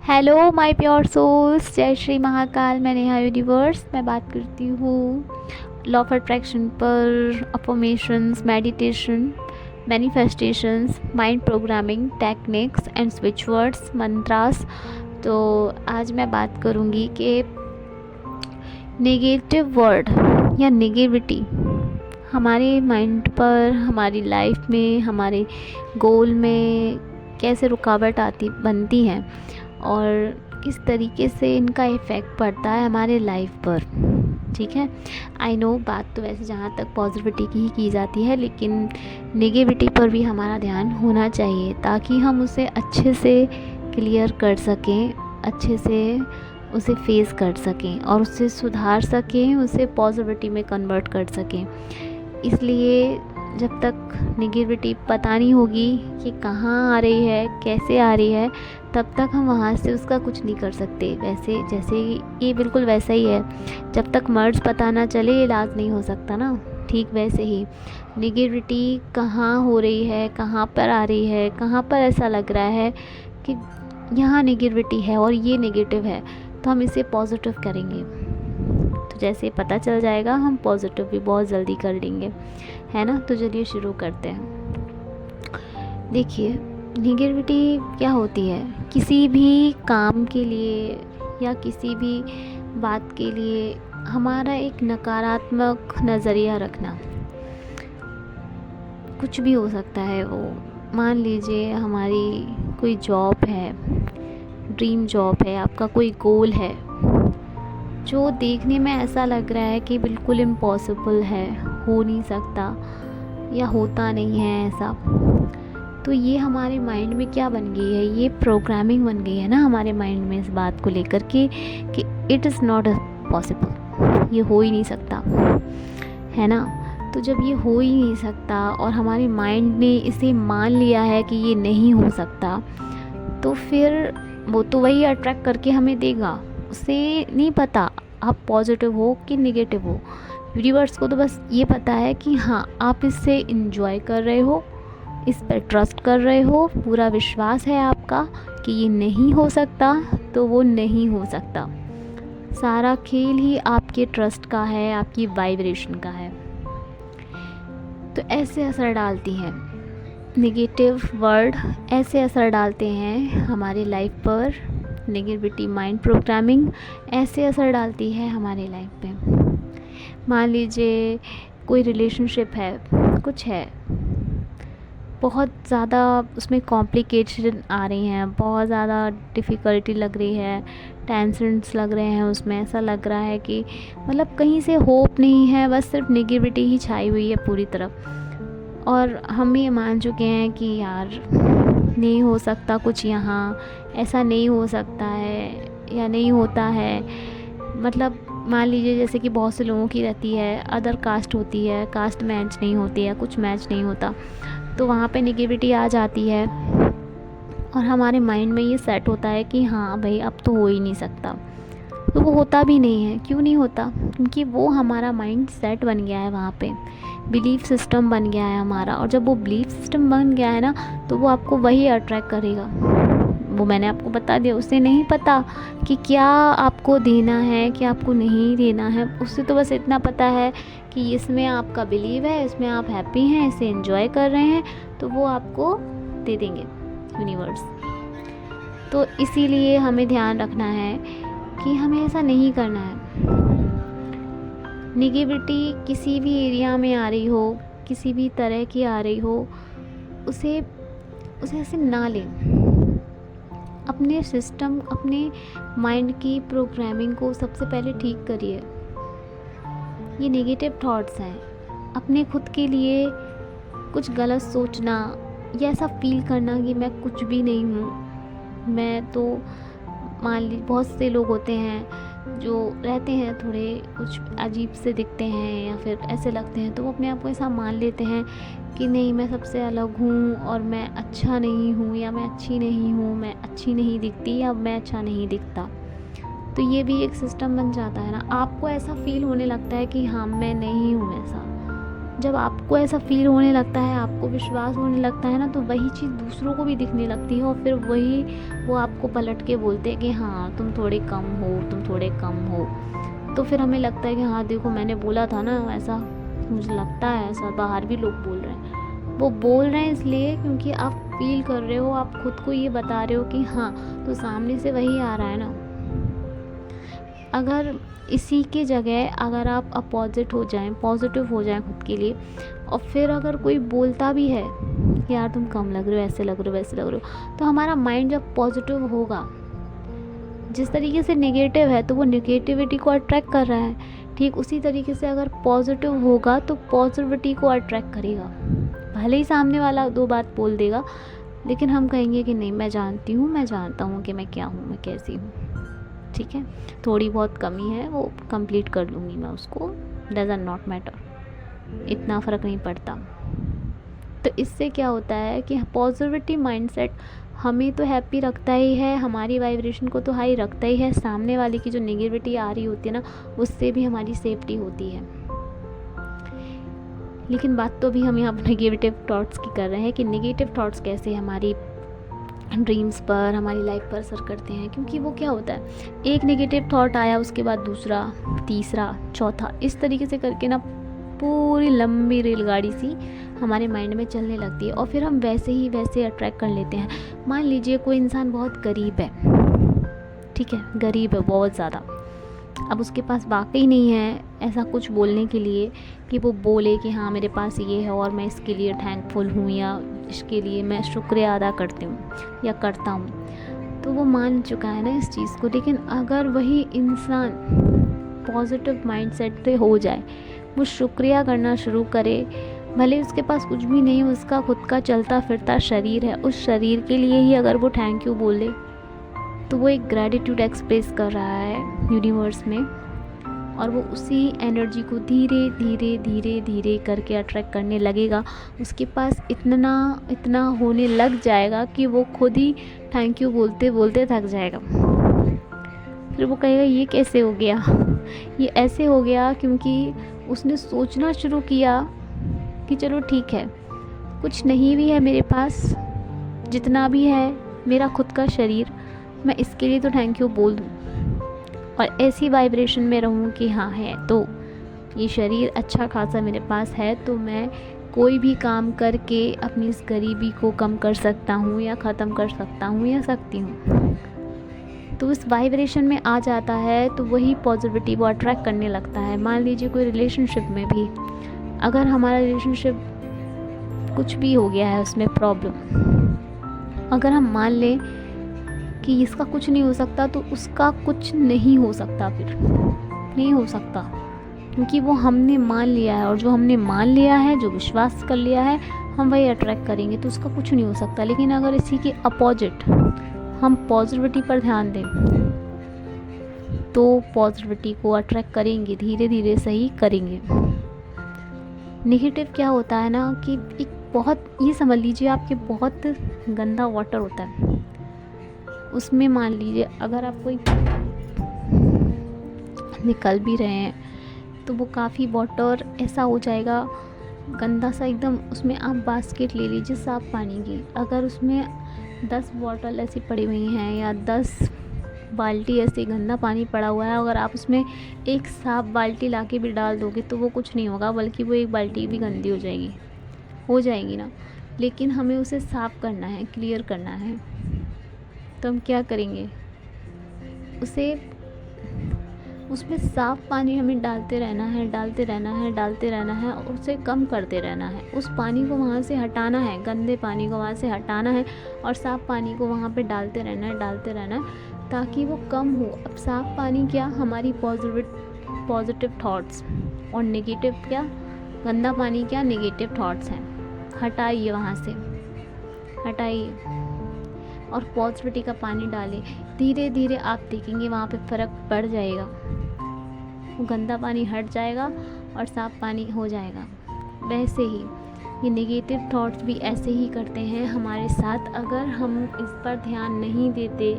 Hello my pure souls, जय श्री महाकाल। मैं Neha universe. मैं बात करती हूँ लॉ ऑफ अट्रैक्शन पर, affirmations, meditation, manifestations, mind programming techniques and switch words, mantras. तो आज मैं बात करूँगी कि नेगेटिव वर्ड या नेगेटिविटी हमारे माइंड पर, हमारी लाइफ में, हमारे गोल में कैसे रुकावट आती बनती हैं और किस तरीके से इनका इफ़ेक्ट पड़ता है हमारे लाइफ पर। ठीक है, आई नो बात तो वैसे जहाँ तक पॉजिटिविटी की ही की जाती है, लेकिन नेगेटिविटी पर भी हमारा ध्यान होना चाहिए ताकि हम उसे अच्छे से क्लियर कर सकें, अच्छे से उसे फेस कर सकें और उसे सुधार सकें, उसे पॉजिटिविटी में कन्वर्ट कर सकें। इसलिए जब तक नेगेटिविटी पता नहीं होगी कि कहाँ आ रही है, कैसे आ रही है, तब तक हम वहाँ से उसका कुछ नहीं कर सकते। वैसे जैसे ये बिल्कुल वैसा ही है, जब तक मर्ज पता ना चले इलाज नहीं हो सकता ना। ठीक वैसे ही नेगेटिविटी कहाँ हो रही है, कहाँ पर आ रही है, कहाँ पर ऐसा लग रहा है कि यहाँ नेगेटिविटी है और ये नेगेटिव है, तो हम इसे पॉजिटिव करेंगे। तो जैसे पता चल जाएगा हम पॉजिटिव भी बहुत जल्दी कर लेंगे, है ना। तो चलिए शुरू करते हैं। देखिए, नेगेटिविटी क्या होती है, किसी भी काम के लिए या किसी भी बात के लिए हमारा एक नकारात्मक नज़रिया रखना। कुछ भी हो सकता है वो, मान लीजिए हमारी कोई जॉब है, ड्रीम जॉब है, आपका कोई गोल है जो देखने में ऐसा लग रहा है कि बिल्कुल इम्पॉसिबल है, हो नहीं सकता या होता नहीं है ऐसा। तो ये हमारे माइंड में क्या बन गई है, ये प्रोग्रामिंग बन गई है ना हमारे माइंड में इस बात को लेकर के कि इट इज़ नॉट पॉसिबल, ये हो ही नहीं सकता, है ना। तो जब ये हो ही नहीं सकता और हमारे माइंड ने इसे मान लिया है कि ये नहीं हो सकता, तो फिर वो तो वही अट्रैक्ट करके हमें देगा। उसे नहीं पता आप पॉजिटिव हो कि नेगेटिव हो। यूनिवर्स को तो बस ये पता है कि हाँ, आप इससे इंजॉय कर रहे हो, इस पर ट्रस्ट कर रहे हो, पूरा विश्वास है आपका कि ये नहीं हो सकता, तो वो नहीं हो सकता। सारा खेल ही आपके ट्रस्ट का है, आपकी वाइब्रेशन का है। तो ऐसे असर डालती हैं नेगेटिव वर्ड, ऐसे असर डालते हैं हमारी लाइफ पर। नेगेटिविटी माइंड प्रोग्रामिंग ऐसे असर डालती है हमारी लाइफ पे। मान लीजिए कोई रिलेशनशिप है, कुछ है, बहुत ज़्यादा उसमें कॉम्प्लिकेशन आ रही हैं, बहुत ज़्यादा डिफ़िकल्टी लग रही है, टेंशन्स लग रहे हैं उसमें, ऐसा लग रहा है कि मतलब कहीं से होप नहीं है, बस सिर्फ नेगेटिविटी ही छाई हुई है पूरी तरफ। और हम भी ये मान चुके हैं कि यार नहीं हो सकता कुछ, यहाँ ऐसा नहीं हो सकता है या नहीं होता है। मतलब मान लीजिए जैसे कि बहुत से लोगों की रहती है, अदर कास्ट होती है, कास्ट मैच नहीं होती है, कुछ मैच नहीं होता, तो वहाँ पे नेगेटिविटी आ जाती है और हमारे माइंड में ये सेट होता है कि हाँ भाई अब तो हो ही नहीं सकता। तो वो होता भी नहीं है। क्यों नहीं होता? क्योंकि वो हमारा माइंड सेट बन गया है, वहाँ पे बिलीफ सिस्टम बन गया है हमारा। और जब वो बिलीफ सिस्टम बन गया है ना, तो वो आपको वही अट्रैक्ट करेगा। वो मैंने आपको बता दिया, उसे नहीं पता कि क्या आपको देना है, क्या आपको नहीं देना है। उससे तो बस इतना पता है कि इसमें आपका बिलीव है, इसमें आप हैप्पी हैं, इसे एंजॉय कर रहे हैं, तो वो आपको दे देंगे यूनिवर्स। तो इसीलिए हमें ध्यान रखना है कि हमें ऐसा नहीं करना है। नेगेटिविटी किसी भी एरिया में आ रही हो, किसी भी तरह की आ रही हो, उसे ऐसे ना लें। अपने सिस्टम, अपने माइंड की प्रोग्रामिंग को सबसे पहले ठीक करिए। ये नेगेटिव थॉट्स हैं, अपने खुद के लिए कुछ गलत सोचना या ऐसा फील करना कि मैं कुछ भी नहीं हूँ, मैं तो, मान ली बहुत से लोग होते हैं जो रहते हैं थोड़े कुछ अजीब से दिखते हैं या फिर ऐसे लगते हैं, तो वो अपने आप को ऐसा मान लेते हैं कि नहीं मैं सबसे अलग हूँ और मैं अच्छा नहीं हूँ या मैं अच्छी नहीं हूँ, मैं अच्छी नहीं दिखती या मैं अच्छा नहीं दिखता। तो ये भी एक सिस्टम बन जाता है ना, आपको ऐसा फील होने लगता है कि हाँ मैं नहीं हूँ ऐसा। जब आपको ऐसा फील होने लगता है, आपको विश्वास होने लगता है ना, तो वही चीज़ दूसरों को भी दिखने लगती है और फिर वही वो आपको पलट के बोलते हैं कि हाँ तुम थोड़े कम हो, तुम थोड़े कम हो। तो फिर हमें लगता है कि हाँ देखो मैंने बोला था ना ऐसा, मुझे लगता है ऐसा, बाहर भी लोग बोल रहे हैं। वो बोल रहे हैं इसलिए क्योंकि आप फील कर रहे हो, आप खुद को ये बता रहे हो कि हाँ, तो सामने से वही आ रहा है ना। अगर इसी की जगह अगर आप अपोजिट हो जाएं, पॉजिटिव हो जाएं खुद के लिए, और फिर अगर कोई बोलता भी है कि यार तुम कम लग रहे हो, ऐसे लग रहे हो, वैसे लग रहे हो, तो हमारा माइंड जब पॉजिटिव होगा, जिस तरीके से नेगेटिव है तो वो नेगेटिविटी को अट्रैक्ट कर रहा है, ठीक उसी तरीके से अगर पॉजिटिव होगा तो पॉजिटिविटी को अट्रैक्ट करेगा। भले ही सामने वाला दो बात बोल देगा, लेकिन हम कहेंगे कि नहीं, मैं जानती हूँ, मैं जानता हूँ कि मैं क्या हूँ, मैं कैसी हूँ, ठीक है, थोड़ी बहुत कमी है वो कंप्लीट कर लूँगी मैं उसको, डजंट नॉट मैटर, इतना फ़र्क नहीं पड़ता। तो इससे क्या होता है कि पॉजिटिविटी माइंडसेट हमें तो हैप्पी रखता ही है, हमारी वाइब्रेशन को तो हाई रखता ही है, सामने वाले की जो नेगेटिविटी आ रही होती है ना, उससे भी हमारी सेफ्टी होती है। लेकिन बात तो अभी हम यहाँ पर नेगेटिव थॉट्स की कर रहे हैं कि नेगेटिव थॉट्स कैसे हमारी ड्रीम्स पर, हमारी लाइफ पर असर करते हैं। क्योंकि वो क्या होता है, एक नेगेटिव थॉट आया, उसके बाद दूसरा, तीसरा, चौथा, इस तरीके से करके ना पूरी लंबी रेलगाड़ी सी हमारे माइंड में चलने लगती है और फिर हम वैसे ही वैसे अट्रैक्ट कर लेते हैं। मान लीजिए कोई इंसान बहुत गरीब है, ठीक है, गरीब है बहुत ज़्यादा, अब उसके पास वाकई नहीं है ऐसा कुछ बोलने के लिए कि वो बोले कि हाँ मेरे पास ये है और मैं इसके लिए थैंकफुल हूँ या इसके लिए मैं शुक्रिया अदा करती हूँ या करता हूँ, तो वो मान चुका है ना इस चीज़ को। लेकिन अगर वही इंसान पॉजिटिव माइंडसेट से हो जाए, वो शुक्रिया करना शुरू करे, भले उसके पास कुछ भी नहीं, उसका खुद का चलता फिरता शरीर है, उस शरीर के लिए ही अगर वो थैंक यू बोले, तो वो एक ग्रैटिट्यूड एक्सप्रेस कर रहा है यूनिवर्स में, और वो उसी एनर्जी को धीरे धीरे धीरे धीरे करके अट्रैक्ट करने लगेगा। उसके पास इतना होने लग जाएगा कि वो खुद ही थैंक यू बोलते बोलते थक जाएगा। फिर वो कहेगा ये कैसे हो गया, ये ऐसे हो गया क्योंकि उसने सोचना शुरू किया कि चलो ठीक है, कुछ नहीं भी है मेरे पास, जितना भी है मेरा खुद का शरीर, मैं इसके लिए तो थैंक यू बोल दूँ और ऐसी वाइब्रेशन में रहूँ कि हाँ है, तो ये शरीर अच्छा खासा मेरे पास है, तो मैं कोई भी काम करके अपनी इस गरीबी को कम कर सकता हूँ या ख़त्म कर सकता हूँ या सकती हूँ। तो उस वाइब्रेशन में आ जाता है, तो वही पॉजिटिविटी वो अट्रैक्ट करने लगता है। मान लीजिए कोई रिलेशनशिप में भी, अगर हमारा रिलेशनशिप कुछ भी हो गया है, उसमें प्रॉब्लम, अगर हम मान लें कि इसका कुछ नहीं हो सकता, तो उसका कुछ नहीं हो सकता, फिर नहीं हो सकता, क्योंकि वो हमने मान लिया है, और जो हमने मान लिया है, जो विश्वास कर लिया है, हम वही अट्रैक्ट करेंगे, तो उसका कुछ नहीं हो सकता। लेकिन अगर इसी के अपोजिट हम पॉजिटिविटी पर ध्यान दें, तो पॉजिटिविटी को अट्रैक्ट करेंगे, धीरे धीरे सही करेंगे। नेगेटिव क्या होता है ना कि एक बहुत, ये समझ लीजिए आपके बहुत गंदा वाटर होता है, उसमें मान लीजिए अगर आप कोई निकल भी रहे हैं, तो वो काफ़ी वाटर ऐसा हो जाएगा गंदा सा एकदम, उसमें आप बास्केट ले लीजिए साफ़ पानी की, अगर उसमें 10 बॉटल ऐसी पड़ी हुई हैं या 10 बाल्टी ऐसे गंदा पानी पड़ा हुआ है, अगर आप उसमें एक साफ बाल्टी लाके भी डाल दोगे तो वो कुछ नहीं होगा, बल्कि वो एक बाल्टी भी गंदी हो जाएगी ना। लेकिन हमें उसे साफ़ करना है, क्लियर करना है, तो हम क्या करेंगे, उसमें साफ़ पानी हमें डालते रहना है, डालते रहना है, डालते रहना है, और उसे कम करते रहना है। उस पानी को वहाँ से हटाना है, गंदे पानी को वहाँ से हटाना है, और साफ़ पानी को वहाँ पे डालते रहना है, डालते रहना है, ताकि वो कम हो। अब साफ़ पानी क्या, हमारी पॉजिटिव थॉट्स, और नेगेटिव क्या, गंदा पानी क्या, नेगेटिव थॉट्स हैं। हटाइए वहाँ से, हटाइए, और पॉजिटिविटी का पानी डालें। धीरे धीरे आप देखेंगे वहाँ पे फ़र्क पड़ जाएगा, वो गंदा पानी हट जाएगा और साफ़ पानी हो जाएगा। वैसे ही ये नेगेटिव थॉट्स भी ऐसे ही करते हैं हमारे साथ, अगर हम इस पर ध्यान नहीं देते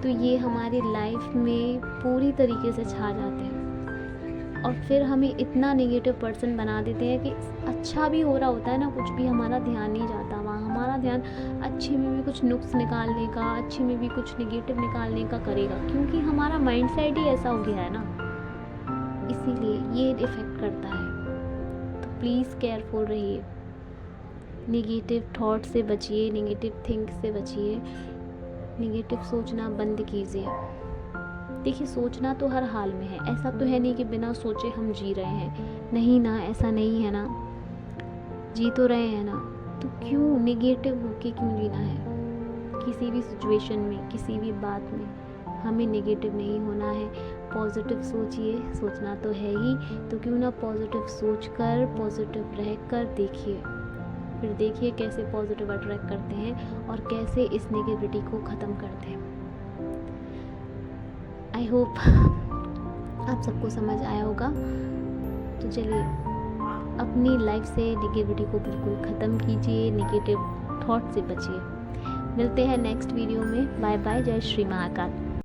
तो ये हमारी लाइफ में पूरी तरीके से छा जाते हैं। और फिर हमें इतना नेगेटिव पर्सन बना देते हैं कि अच्छा भी हो रहा होता है ना, कुछ भी हमारा ध्यान नहीं जाता वहाँ, हमारा ध्यान अच्छे में भी कुछ नुक्स निकालने का, अच्छे में भी कुछ नेगेटिव निकालने का करेगा, क्योंकि हमारा माइंड सेट ही ऐसा हो गया है ना, इसीलिए ये इफ़ेक्ट करता है। तो प्लीज़ केयरफुल रहिए, नेगेटिव थॉट से बचिए, नेगेटिव थिंक से बचिए, नेगेटिव सोचना बंद कीजिए। देखिए सोचना तो हर हाल में है, ऐसा तो है नहीं कि बिना सोचे हम जी रहे हैं, नहीं ना, ऐसा नहीं है ना, जी तो रहे हैं ना, तो क्यों नेगेटिव होके क्यों जीना है। किसी भी सिचुएशन में, किसी भी बात में हमें नेगेटिव नहीं होना है, पॉजिटिव सोचिए, सोचना तो है ही, तो क्यों ना पॉजिटिव सोचकर, पॉजिटिव रहकर देखिए, फिर देखिए कैसे पॉजिटिव अट्रैक्ट करते हैं और कैसे इस नेगेटिविटी को ख़त्म करते हैं। आई होप आप सबको समझ आया होगा। तो चलिए अपनी लाइफ से नेगेटिविटी को बिल्कुल ख़त्म कीजिए, नेगेटिव थॉट से बचिए। मिलते हैं नेक्स्ट वीडियो में। बाय बाय, जय श्री महाकाल।